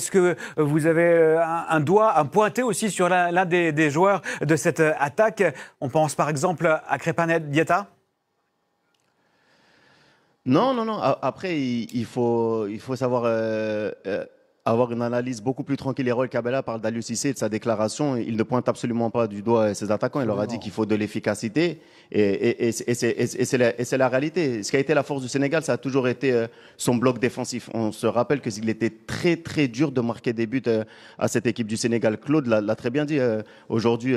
Est-ce que vous avez un doigt à pointer aussi sur l'un des joueurs de cette attaque? On pense par exemple à Crépin Diatta. Non, non, non. Après, il faut savoir avoir une analyse beaucoup plus tranquille. Erol Kabela parle d'Aliou Cissé, de sa déclaration. Il ne pointe absolument pas du doigt ses attaquants. Il leur a dit qu'il faut de l'efficacité. Et c'est la réalité. Ce qui a été la force du Sénégal, ça a toujours été son bloc défensif. On se rappelle qu'il était très, très dur de marquer des buts à cette équipe du Sénégal. Claude l'a très bien dit. Aujourd'hui,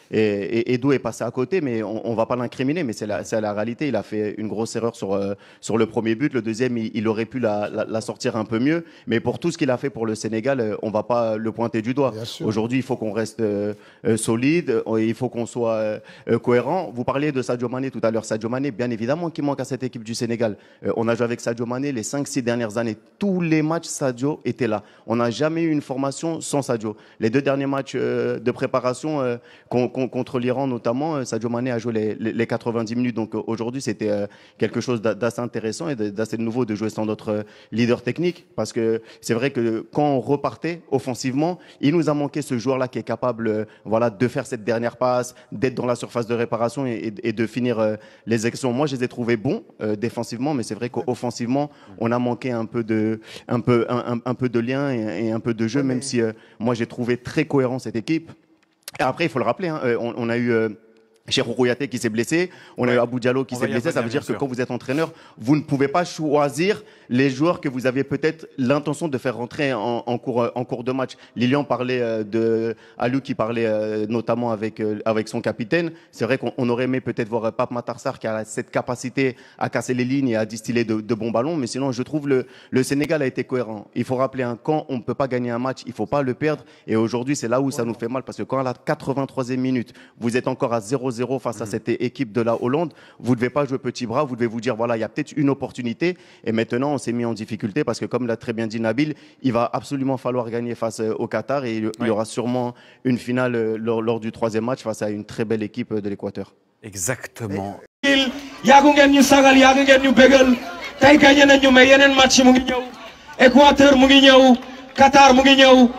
Edo est passé à côté, mais on ne va pas l'incriminer. Mais c'est la réalité. Il a fait une grosse erreur sur le premier but. Le deuxième, il aurait pu la sortir un peu mieux. Mais pour tout ce qu'il a fait pour le Sénégal, on ne va pas le pointer du doigt. Aujourd'hui, il faut qu'on reste solide, il faut qu'on soit cohérent. Vous parliez de Sadio Mané tout à l'heure. Sadio Mané, bien évidemment, qui manque à cette équipe du Sénégal. On a joué avec Sadio Mané les 5-6 dernières années. Tous les matchs, Sadio était là. On n'a jamais eu une formation sans Sadio. Les 2 derniers matchs de préparation contre l'Iran, notamment, Sadio Mané a joué les 90 minutes. Donc aujourd'hui, c'était quelque chose d'assez intéressant et d'assez nouveau de jouer sans notre leader technique. Parce que c'est vrai que quand on repartait offensivement, il nous a manqué ce joueur-là qui est capable de faire cette dernière passe, d'être dans la surface de réparation et de finir les actions. Moi, je les ai trouvés bons défensivement, mais c'est vrai qu'offensivement, on a manqué un peu de lien et un peu de jeu, même si moi, j'ai trouvé très cohérent cette équipe. Et après, il faut le rappeler, on a eu... Cheikhou Kouyaté qui s'est blessé, on a eu Abou Diallo qui s'est blessé, ça veut dire que quand vous êtes entraîneur, vous ne pouvez pas choisir les joueurs que vous avez peut-être l'intention de faire rentrer en cours de match. Lilian parlait de Aliou qui parlait notamment avec son capitaine. C'est vrai qu'on aurait aimé peut-être voir Pape Matar Sarr qui a cette capacité à casser les lignes et à distiller de bons ballons, mais sinon je trouve le Sénégal a été cohérent. Il faut rappeler quand on ne peut pas gagner un match, il ne faut pas le perdre, et aujourd'hui c'est là où ça nous fait mal, parce que quand à la 83e minute, vous êtes encore à 0-0 face à cette équipe de la Hollande, vous ne devez pas jouer petit bras, vous devez vous dire voilà, il y a peut-être une opportunité, et maintenant on s'est mis en difficulté parce que comme l'a très bien dit Nabil, il va absolument falloir gagner face au Qatar, et il y aura sûrement une finale lors du 3e match face à une très belle équipe de l'Équateur. Exactement. Équateur mu ngi ñëw Qatar mu ngi ñëw